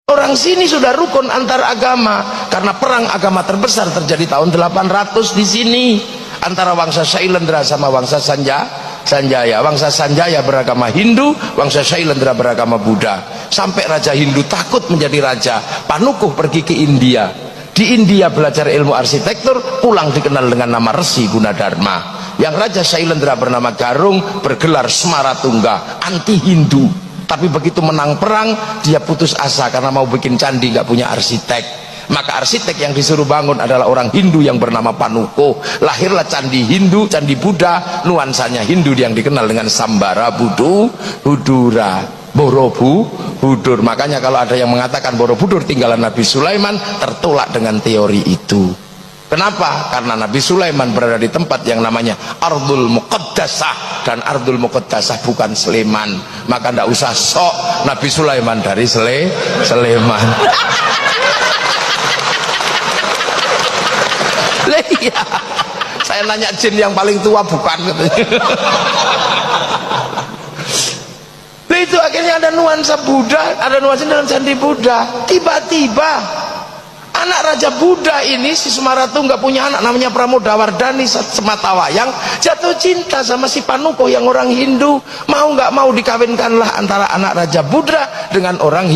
Orang sini sudah rukun antar agama karena perang agama terbesar terjadi tahun 800 di sini antara Wangsa Sailendra sama Wangsa Sanjaya. Wangsa Sanjaya beragama Hindu, Wangsa Sailendra beragama Buddha. Sampai Raja Hindu takut menjadi raja. Panukuh pergi ke India. Di India belajar ilmu arsitektur, pulang dikenal dengan nama Resi Gunadarma. Yang Raja Sailendra bernama Garung bergelar Semaratungga, anti Hindu. Tapi begitu menang perang, dia putus asa karena mau bikin candi nggak punya arsitek. Maka arsitek yang disuruh bangun adalah orang Hindu yang bernama Panukuh. Lahirlah candi Hindu, candi Buddha, nuansanya Hindu yang dikenal dengan Sambara Budura, Borobudur. Makanya kalau ada yang mengatakan Borobudur tinggalan Nabi Sulaiman, tertolak dengan teori itu. Kenapa? Karena Nabi Sulaiman berada di tempat yang namanya Ardul Muqaddasah, dan Ardul Muqaddasah bukan Sleman. Maka tidak usah sok Nabi Sulaiman dari Sleman. Iya, saya nanya jin yang paling tua bukan. Itu akhirnya ada nuansa Buddha, ada nuansa dalam candi Buddha. Tiba-tiba anak Raja Buddha ini, si Semaratungga punya anak namanya Pramodawardhani Sematawayang, jatuh cinta sama si Panukuh yang orang Hindu. Mau nggak mau dikawinkanlah antara anak Raja Buddha dengan orang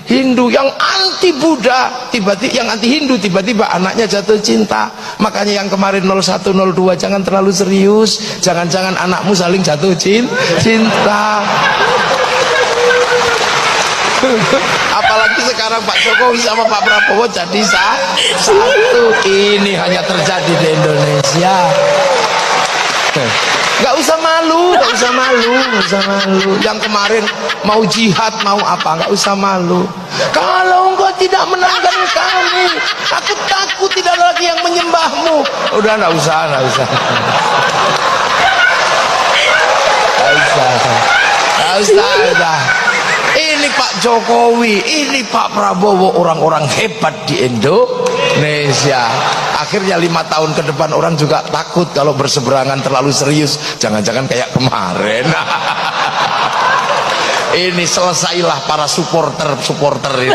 Hindu yang anti Buddha, tiba-tiba yang anti Hindu, tiba-tiba anaknya jatuh cinta. Makanya yang kemarin 0102 jangan terlalu serius, jangan-jangan anakmu saling jatuh cinta. Apalagi sekarang Pak Jokowi sama Pak Prabowo jadi satu. Ini hanya terjadi di Indonesia. Nggak usah malu, nggak usah malu, nggak usah malu. Yang kemarin mau jihad, mau apa, nggak usah malu. Kalau engkau tidak menangkan kami, aku takut tidak ada lagi yang menyembahmu. Udah nggak usah, nggak usah. Nggak usah, nggak usah, udah. Ini Pak Jokowi, ini Pak Prabowo, orang-orang hebat di Indonesia. Akhirnya 5 tahun ke depan orang juga takut kalau berseberangan terlalu serius. Jangan-jangan kayak kemarin. Ini selesailah para supporter ini.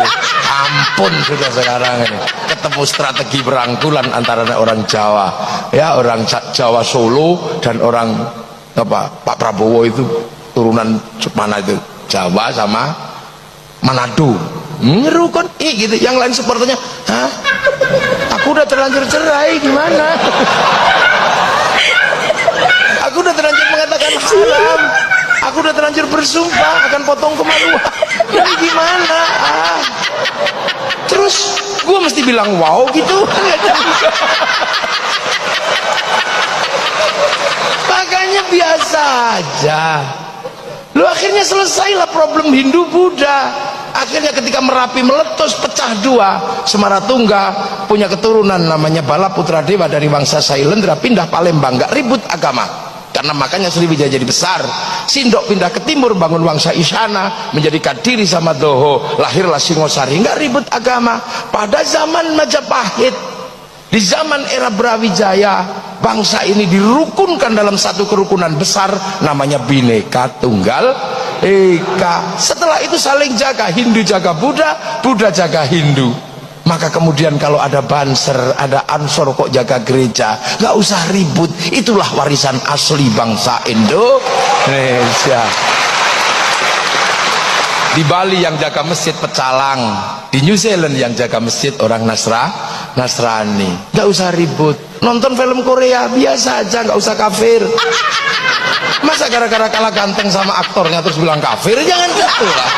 Ampun sudah sekarang ini. Ketemu strategi berangkulan antara orang Jawa, ya orang Jawa Solo dan orang apa Pak Prabowo itu turunan mana itu? Jawa sama Manado. Rukun gitu. Yang lain supporternya, hah? Aku udah terlanjur cerai, gimana? Aku udah terlanjur mengatakan haram. Aku udah terlanjur bersumpah akan potong kemaluan. Ini gimana? Terus gue mesti bilang wow gitu. Makanya biasa aja. Lu akhirnya selesailah problem Hindu Buddha. Akhirnya ketika Merapi meletus pecah dua, Semaratungga punya keturunan namanya Bala Putra Dewa dari Wangsa Sailendra pindah Palembang, nggak ribut agama. Karena makanya Sriwijaya jadi besar. Sindok pindah ke timur bangun Wangsa Isyana menjadi Kadiri sama Doho, lahirlah Singosari, nggak ribut agama. Pada zaman Majapahit, di zaman era Brawijaya, bangsa ini dirukunkan dalam satu kerukunan besar namanya Bhinneka Tunggal Ika. Setelah itu saling jaga, Hindu jaga Buddha, Buddha jaga Hindu. Maka kemudian kalau ada Banser, ada Ansor kok jaga gereja, nggak usah ribut. Itulah warisan asli bangsa Indonesia. Di Bali yang jaga masjid pecalang, di New Zealand yang jaga masjid orang Nasrani. Nggak usah ribut. Nonton film Korea biasa aja, nggak usah kafir. Masa gara-gara kalah ganteng sama aktornya terus bilang kafir? Jangan gitu lah.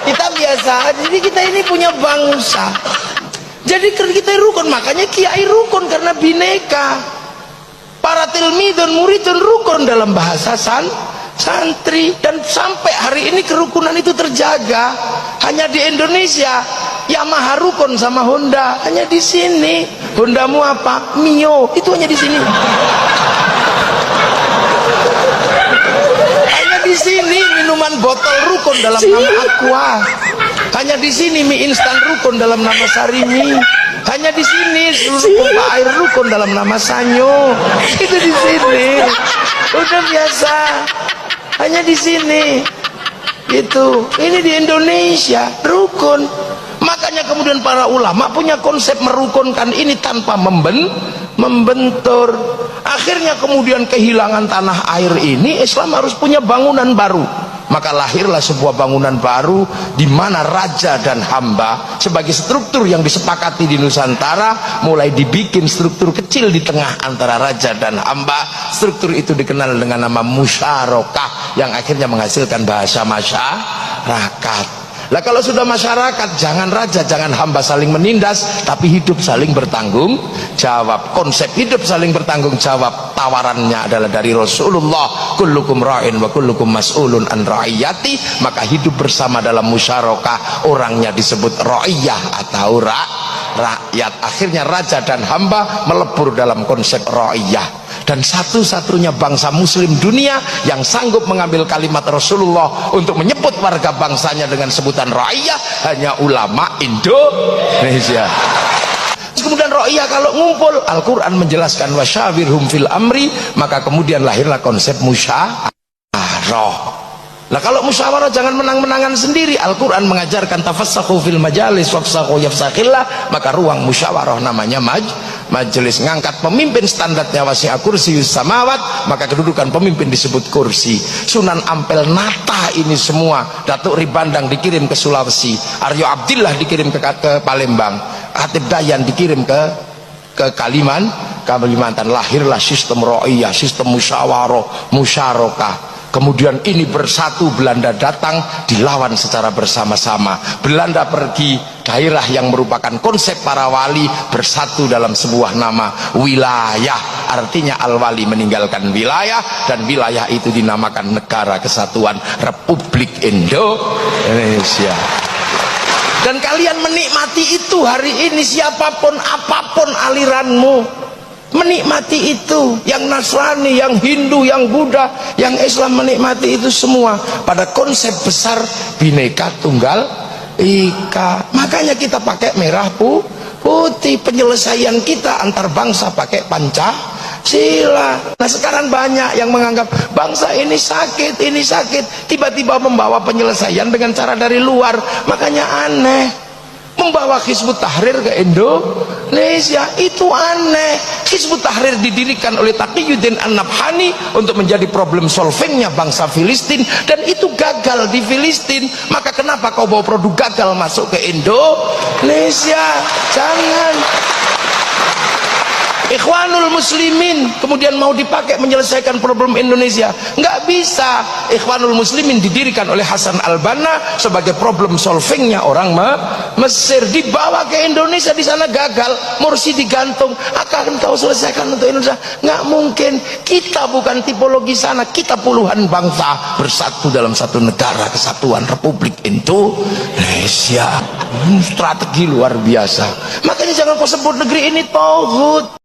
Kita biasa, jadi kita ini punya bangsa. Jadi kita rukun, makanya kiai rukun karena bineka. Para tilmidun muridun rukun dalam bahasa santri, dan sampai hari ini kerukunan itu terjaga. Hanya di Indonesia Yamaha rukun sama Honda, hanya di sini. Hondamu apa? Mio, itu hanya di sini. Hanya di sini minuman botol rukun dalam nama Aqua. Hanya di sini mie instan rukun dalam nama Sarimi. Hanya di sini seluruh pompa air rukun dalam nama Sanyo. Itu di sini. Udah biasa. Hanya di sini. Itu ini di Indonesia rukun. Makanya kemudian para ulama punya konsep merukunkan ini tanpa membentur. Akhirnya kemudian kehilangan tanah air ini, Islam harus punya bangunan baru. Maka lahirlah sebuah bangunan baru di mana raja dan hamba sebagai struktur yang disepakati di Nusantara mulai dibikin struktur kecil di tengah antara raja dan hamba. Struktur itu dikenal dengan nama musyarakah yang akhirnya menghasilkan bahasa masyarakat. Lah kalau sudah masyarakat, jangan raja, jangan hamba saling menindas, tapi hidup saling bertanggung jawab. Konsep hidup saling bertanggung jawab tawarannya adalah dari Rasulullah, kullukum ra'in wa kullukum mas'ulun an ra'iyati. Maka hidup bersama dalam musyarakah, orangnya disebut ra'iyah atau rakyat. Akhirnya raja dan hamba melebur dalam konsep ra'iyah. Dan satu-satunya bangsa muslim dunia yang sanggup mengambil kalimat Rasulullah untuk menyebut warga bangsanya dengan sebutan ra'iyah hanya ulama Indonesia. Kemudian ra'iyah kalau ngumpul, Al-Quran menjelaskan wasyawirhum fil amri, maka kemudian lahirlah konsep musyawarah. Nah kalau musyawarah jangan menang-menangan sendiri. Al-Quran mengajarkan tafassahu fil majalis wafsahu yafsakillah, maka ruang musyawarah namanya majelis. Ngangkat pemimpin standarnya wasi'a kursiyus samawat, maka kedudukan pemimpin disebut kursi. Sunan Ampel nata ini semua. Datuk Ribandang dikirim ke Sulawesi, Aryo Abdillah dikirim ke Palembang, Khatib Dayan dikirim ke Kalimantan. Lahirlah sistem ra'iyah, sistem musyawarah. Kemudian ini bersatu, Belanda datang, dilawan secara bersama-sama. Belanda pergi, daerah yang merupakan konsep para wali bersatu dalam sebuah nama wilayah. Artinya al-wali meninggalkan wilayah, dan wilayah itu dinamakan Negara Kesatuan Republik Indonesia. Dan kalian menikmati itu hari ini, siapapun apapun aliranmu, menikmati itu. Yang Nasrani, yang Hindu, yang Buddha, yang Islam menikmati itu semua pada konsep besar Bhinneka Tunggal Ika. Makanya kita pakai merah putih. Penyelesaian kita antar bangsa pakai Pancasila. Nah sekarang banyak yang menganggap bangsa ini sakit, tiba-tiba membawa penyelesaian dengan cara dari luar. Makanya aneh membawa Hizbut Tahrir ke Indonesia, itu aneh. Hizbut Tahrir didirikan oleh Taqiyuddin An-Nabhani untuk menjadi problem solvingnya bangsa Filistin, dan itu gagal di Filistin. Maka kenapa kau bawa produk gagal masuk ke Indonesia? Jangan. Ikhwanul Muslimin kemudian mau dipakai menyelesaikan problem Indonesia, nggak bisa. Ikhwanul Muslimin didirikan oleh Hasan al-Banna sebagai problem solvingnya orang Mesir, dibawa ke Indonesia, di sana gagal. Mursi digantung, akan kau selesaikan untuk Indonesia? Nggak mungkin. Kita bukan tipologi sana, kita puluhan bangsa bersatu dalam satu negara kesatuan Republik Indonesia. Strategi luar biasa. Makanya jangan kau sebut negeri ini tauhid.